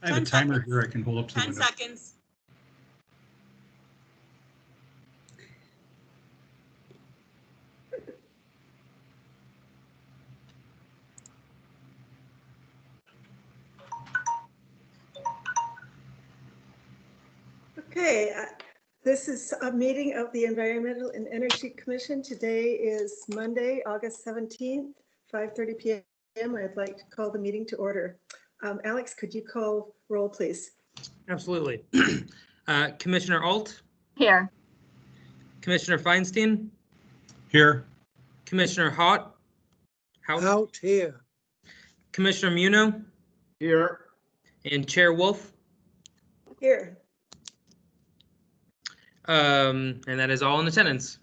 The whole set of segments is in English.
I have a timer here I can hold up to the 10 window. seconds. Okay, this is a meeting of the Environmental and Energy Commission. Today is Monday, August 17th, 5:30 p.m. I'd like to call the meeting to order. Alex, could you call roll, please? Absolutely. Commissioner Alt, Here. Commissioner Feinstein, Here. Commissioner Haught, Out here. Commissioner Muno, Here. and Chair Wolf. Here. And that is all in attendance.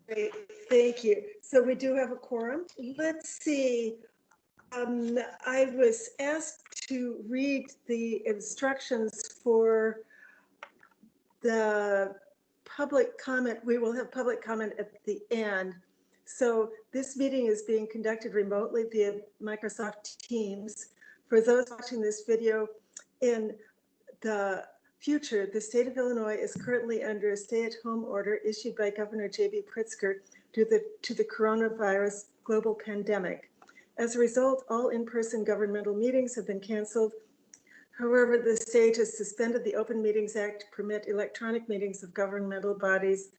Great, thank you. So we do have a quorum. Let's see. I was asked to read the instructions for the public comment. We will have public comment at the end. So this meeting is being conducted remotely via Microsoft Teams. For those watching this video in the future, the state of Illinois is currently under a stay-at-home order issued by Governor J.B. Pritzker to the coronavirus global pandemic. As a result, all in-person governmental meetings have been canceled. However, the state has suspended the Open Meetings Act to permit electronic meetings of governmental bodies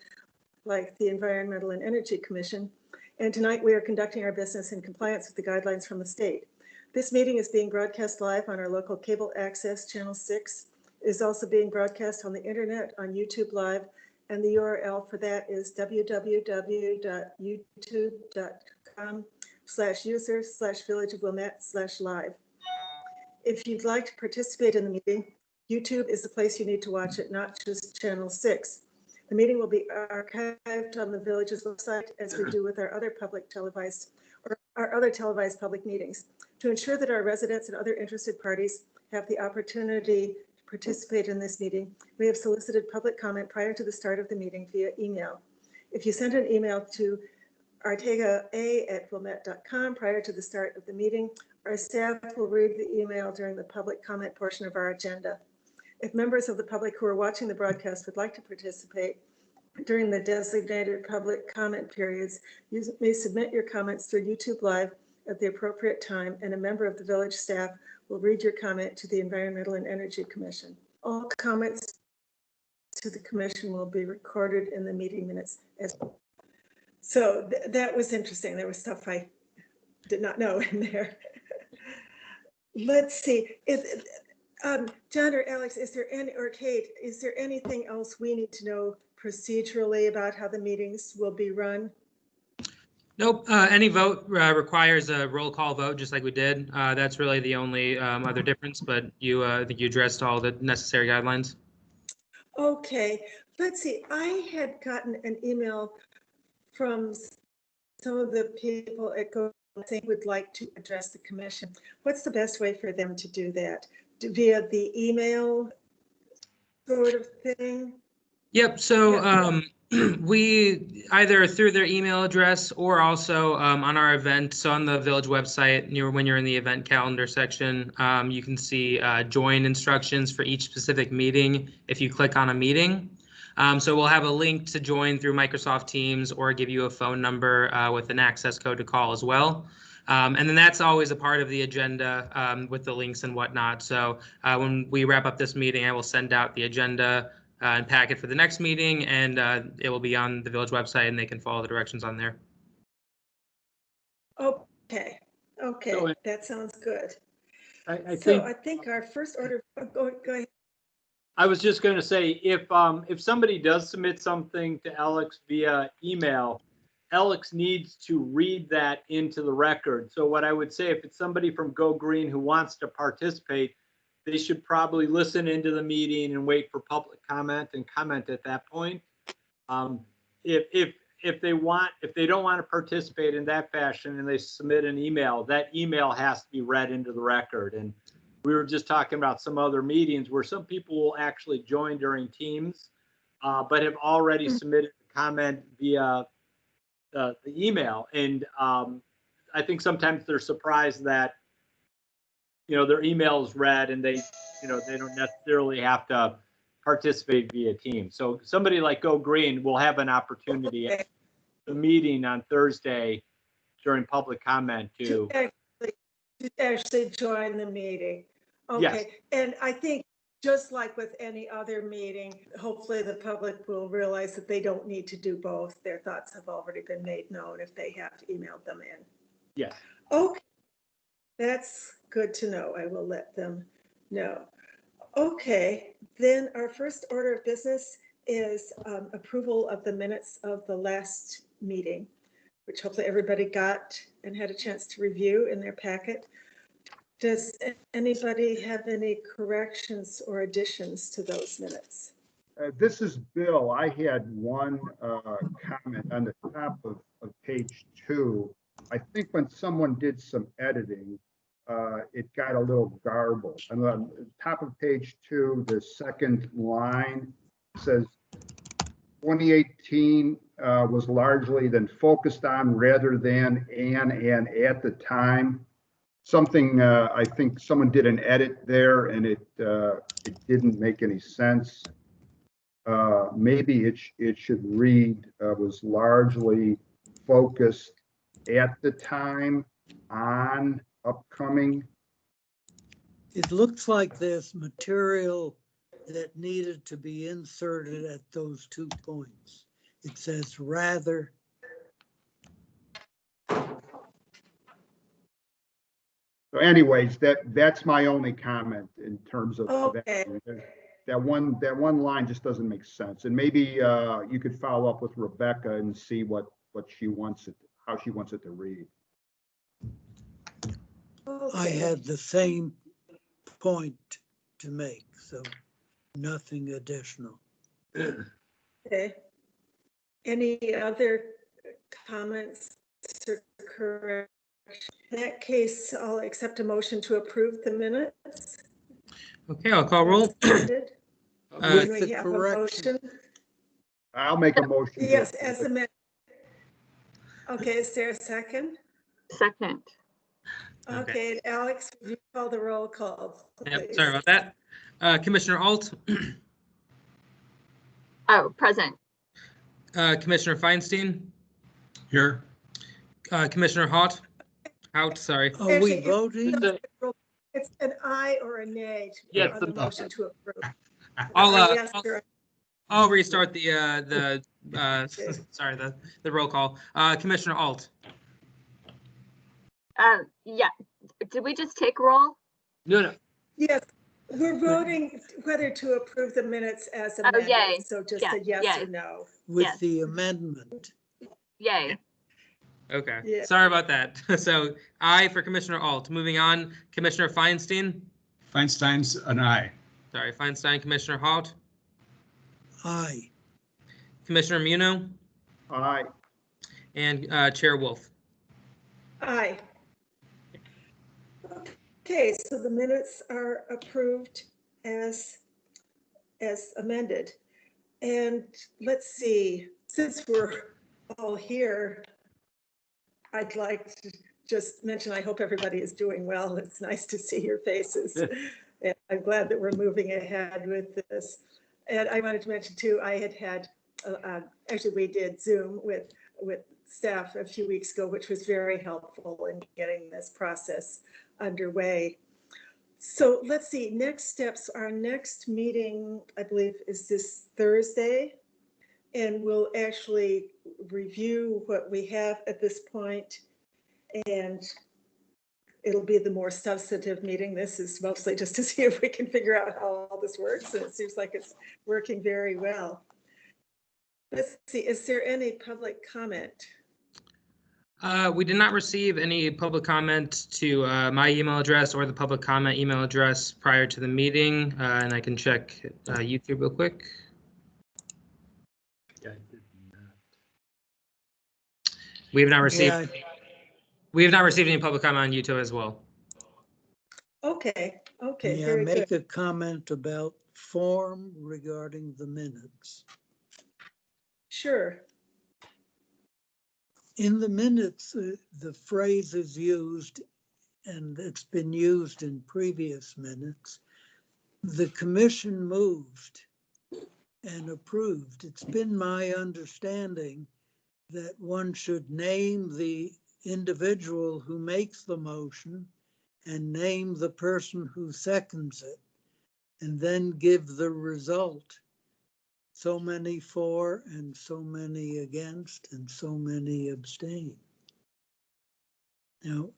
like the Environmental and Energy Commission. And tonight we are conducting our business in compliance with the guidelines from the state. This meeting is being broadcast live on our local cable access channel 6. It is also being broadcast on the internet on YouTube Live, and the URL for that is www.youtube.com/user/village-of-Wilmette/live. If you'd like to participate in the meeting, YouTube is the place you need to watch it, not just channel 6. The meeting will be archived on the village's website as we do with our other televised public meetings. To ensure that our residents and other interested parties have the opportunity to participate in this meeting, we have solicited public comment prior to the start of the meeting via email. If you send an email to artegaa@wilmette.com prior to the start of the meeting, our staff will read the email during the public comment portion of our agenda. If members of the public who are watching the broadcast would like to participate during the designated public comment periods, you may submit your comments through YouTube Live at the appropriate time, and a member of the village staff will read your comment to the Environmental and Energy Commission. All comments to the commission will be recorded in the meeting minutes as well. So that was interesting. There was stuff I did not know in there. Let's see. John or Alex, or Kate, is there anything else we need to know procedurally about how the meetings will be run? Nope. Any vote requires a roll call vote, just like we did. That's really the only other difference, but I think you addressed all the necessary guidelines. Okay, let's see. I had gotten an email from some of the people at Go saying would like to address the commission. What's the best way for them to do that? Via the email sort of thing? Yep. So we either through their email address or also on our event. So on the village website, when you're in the event calendar section, you can see join instructions for each specific meeting if you click on a meeting. So we'll have a link to join through Microsoft Teams or give you a phone number with an access code to call as well. And then that's always a part of the agenda with the links and whatnot. So when we wrap up this meeting, I will send out the agenda and packet for the next meeting, and it will be on the village website, and they can follow the directions on there. Okay, So that sounds good. I I think our first order, go ahead. I was just going to say, if somebody does submit something to Alex via email, Alex needs to read that into the record. So what I would say, if it's somebody from Go Green who wants to participate, they should probably listen into the meeting and wait for public comment and comment at that point. If they don't want to participate in that fashion and they submit an email, that email has to be read into the record. And we were just talking about some other meetings where some people will actually join during Teams, but have already submitted a comment via the email. And I think sometimes they're surprised that their email is read and they don't necessarily have to participate via Teams. So somebody like Go Green will have an opportunity at the meeting on Thursday during public comment To actually join the meeting. Yes. Okay, and I think just like with any other meeting, hopefully the public will realize that they don't need to do both. Their thoughts have already been made known if they have emailed them in. Yes. Okay, that's good to know. I will let them know. Okay, then our first order of business is approval of the minutes of the last meeting, which hopefully everybody got and had a chance to review in their packet. Does anybody have any corrections or additions to those minutes? This is Bill. I had one comment on the top of page 2. I think when someone did some editing, it got a little garbled. On the top of page 2, the second line says 2018 was largely then focused on rather than and at the time. Something, I think someone did an edit there and it didn't make any sense. Maybe it should read was largely focused at the time on upcoming. It looks like there's material that needed to be inserted at those 2 points. It says rather. So anyways, that's my only comment in terms of Okay. that one line just doesn't make sense. And maybe you could follow up with Rebecca and see what she wants it, how she wants it to read. I had the same point to make, so nothing additional. Okay. Any other comments or corrections? In that case, I'll accept a motion to approve the minutes. Okay, I'll call roll. Amended. With We the have a correction, motion. I'll make a motion. to Yes, approve as it. amended. Okay, is there a second? Second. Okay, and Alex, will you call the roll call, Yep, please? sorry about that. Commissioner Alt, Oh, present. Commissioner Feinstein, Here. Commissioner sorry. are we Actually, voting? It's an aye or a nay Yes, on the motion to approve. Yes, or- I'll restart the sorry, the roll call. Commissioner Alt, Yeah. Did we just take roll? No. Yes, we're voting whether to approve the minutes as amended. yay. So just Yeah, a yes yay. or no. With Yes. the amendment. Yay. okay, Yeah. sorry about that. So aye for Commissioner Alt. Moving on, Commissioner Feinstein. Feinstein's an aye. Sorry, Feinstein. Commissioner Halt, Aye. Commissioner Muno, Aye. and Chair Wolf. Aye. Okay, so the minutes are approved as amended. And let's see, since we're all here, I'd like to just mention, I hope everybody is doing well. It's nice to see your faces. And I'm glad that we're moving ahead with this. And I wanted to mention too, I had actually we did Zoom with staff a few weeks ago, which was very helpful in getting this process underway. So let's see, next steps. Our next meeting, I believe, is this Thursday. And we'll actually review what we have at this point, and it'll be the more substantive meeting. This is mostly just to see if we can figure out how all this works, and it seems like it's working very well. Let's see, is there any public comment? We did not receive any public comment to my email address or the public comment email address prior to the meeting, and I can check YouTube real quick. We have not received. Yeah, We have not received any public comment on YouTube as well. Okay, okay, may I very make good. a comment about form regarding the minutes? Sure. In the minutes, the phrase is used, and it's been used in previous minutes. The commission moved and approved. It's been my understanding that one should name the individual who makes the motion and name the person who seconds it, and then give the result. So many for and so many against and so many abstain. Now,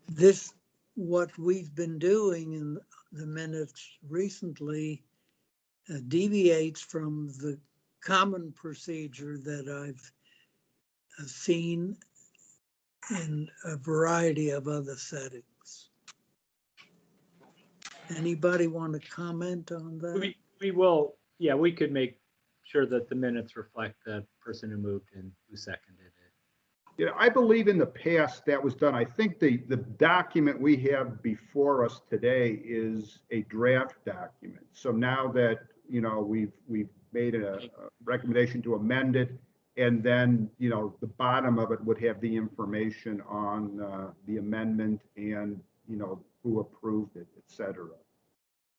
this, what we've been doing in the minutes recently deviates from the common procedure that I've seen in a variety of other settings. Anybody want to comment on that? We will, yeah, we could make sure that the minutes reflect the person who moved and who seconded it. Yeah, I believe in the past that was done. I think the document we have before us today is a draft document. So now that, you know, we've made a recommendation to amend it, and then, you know, the bottom of it would have the information on the amendment and, you know, who approved it, et cetera.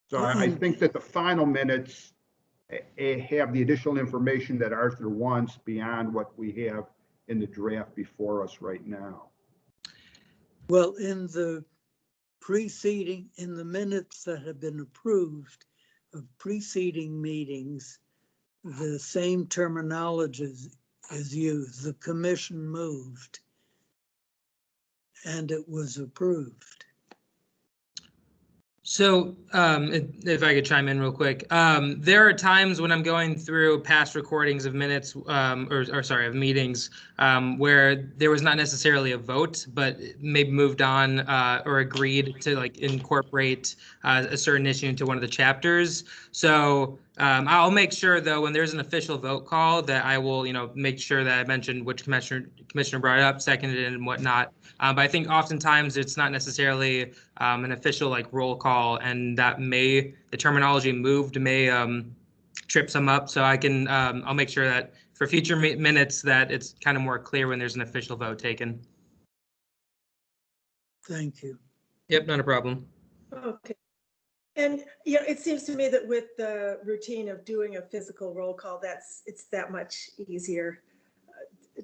So I think that the final minutes have the additional information that Arthur wants beyond what we have in the draft before us right now. Well, in the preceding, in the minutes that have been approved of preceding meetings, the same terminology is used. The commission moved and it was approved. So if I could chime in real quick, there are times when I'm going through past recordings of minutes or sorry, of meetings where there was not necessarily a vote, but maybe moved on or agreed to like incorporate a certain issue into one of the chapters. So I'll make sure though, when there's an official vote call, that I will, you know, make sure that I mentioned which commissioner brought it up, seconded it, and whatnot. But I think oftentimes it's not necessarily an official like roll call, and that the terminology moved may trip some up. So I can, I'll make sure that for future minutes that it's kind of more clear when there's an official vote taken. Thank you. Yep, not a problem. Okay. And, you know, it seems to me that with the routine of doing a physical roll call, it's that much easier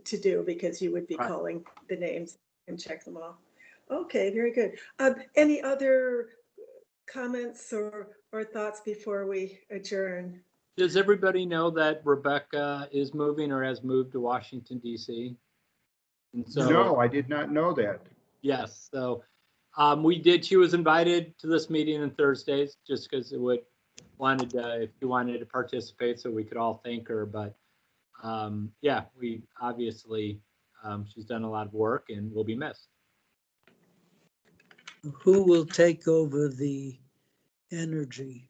to do, because you would be calling the names and check them all. Okay, very good. Any other comments or thoughts before we adjourn? Does everybody know that Rebecca is moving or has moved to Washington, D.C.? And so, No, I did not know that. yes, so she was invited to this meeting on Thursdays just because if you wanted to participate, so we could all thank her. But yeah, we obviously, she's done a lot of work and will be missed. Who will take over the energy?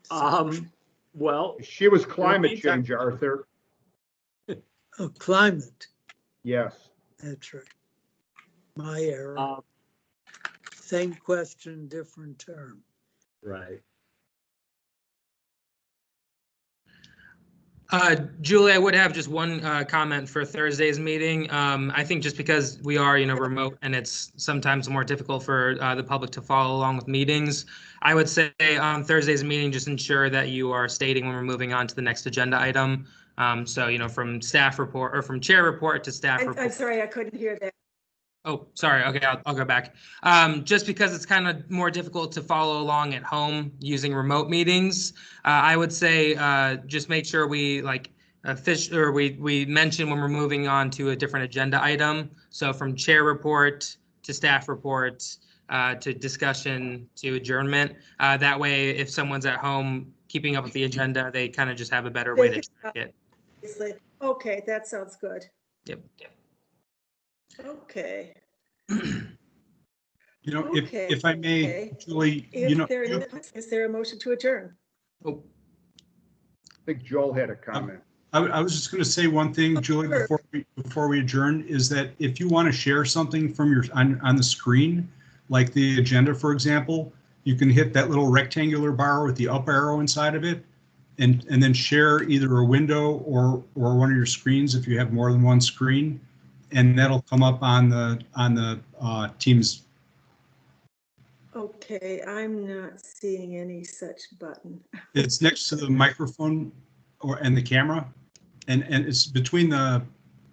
Well, She was climate change, Arthur. Oh, climate. Yes. That's right. My error. Same question, different term. Right. Julie, I would have just one comment for Thursday's meeting. I think just because we are, you know, remote and it's sometimes more difficult for the public to follow along with meetings, I would say on Thursday's meeting, just ensure that you are stating when we're moving on to the next agenda item. So, you know, from staff report or from chair report to staff report. I'm sorry, I couldn't hear that. Oh, sorry. Okay, I'll go back. Just because it's kind of more difficult to follow along at home using remote meetings, I would say just make sure we we mention when we're moving on to a different agenda item. So from chair report to staff report to discussion to adjournment. That way, if someone's at home keeping up with the agenda, they kind of just have a better way to track it. Okay, that sounds good. Yep. Okay. You know, Okay. if I may, Okay. Julie, you know, Is there a motion to adjourn? Oh, I think Joel had a comment. I was just going to say one thing, Julie, before we adjourn, is that if you want to share something from your on the screen, like the agenda, for example, you can hit that little rectangular bar with the up arrow inside of it, and then share either a window or one of your screens if you have more than one screen. and that'll come up on the Teams. Okay, I'm not seeing any such button. It's next to the microphone and the camera, and it's between the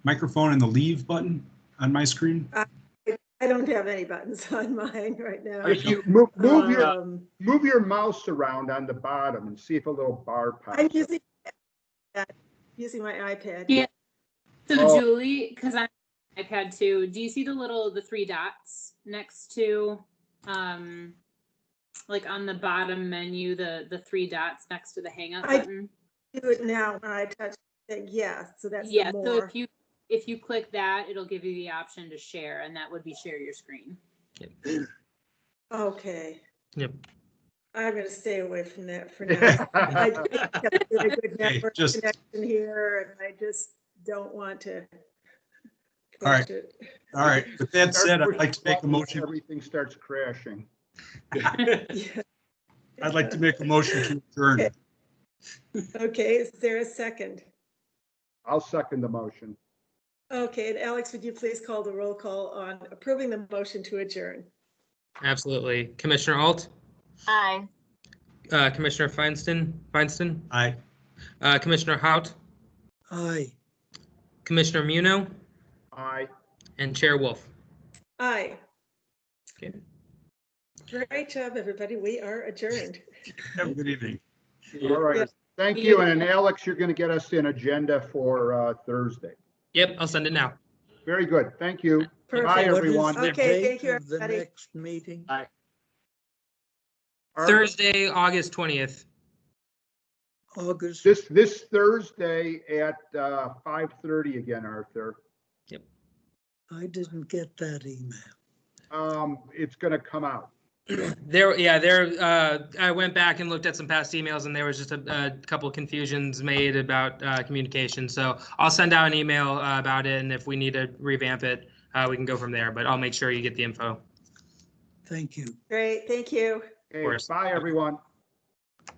microphone and the leave button on my screen. I don't have any buttons on mine right now. If you Move Um, your mouse around on the bottom and see if a little bar pops I'm up. using my iPad. Yeah. So Oh. Julie, because I'm on iPad too, do you see the three dots next to, like on the bottom menu, the three dots next to the Hangout I button? Do it now when I touch it. Yeah, so that's Yeah, the so more. if you click that, it'll give you the option to share, and that would be share your screen. Okay. Yep. I'm going to stay away from that for now. I think I've got a good network just- connection here, and I just don't want to All right. push it. All right. With that said, I'd like to make a motion. Everything starts crashing. Yeah. I'd like to make a motion to adjourn. Okay. Okay, is there a second? I'll second the motion. Okay, and Alex, would you please call the roll call on approving the motion to adjourn? Absolutely. Commissioner Alt, Aye. Commissioner Feinstein, Aye. Commissioner Hout, Aye. Commissioner Muno, Aye. and Chair Wolf. Aye. Okay. Great job, everybody. We are adjourned. Have a good evening. All right. Yep. Thank you. And Alex, you're going to get us an agenda for Thursday. Yep, I'll send it now. Very good. Thank you. Bye, Perfect. What is everyone. the Okay, date thank you, of the everybody. next meeting? Bye. Thursday, August 20th. August? This Thursday at 5:30 again, Arthur. I didn't get that email. It's going to come out. I went back and looked at some past emails, and there was just a couple confusions made about communication. So I'll send out an email about it, and if we need to revamp it, we can go from there. But I'll make sure you get the info. Thank you. Great, thank you. Okay, course. bye, everyone.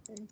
Okay.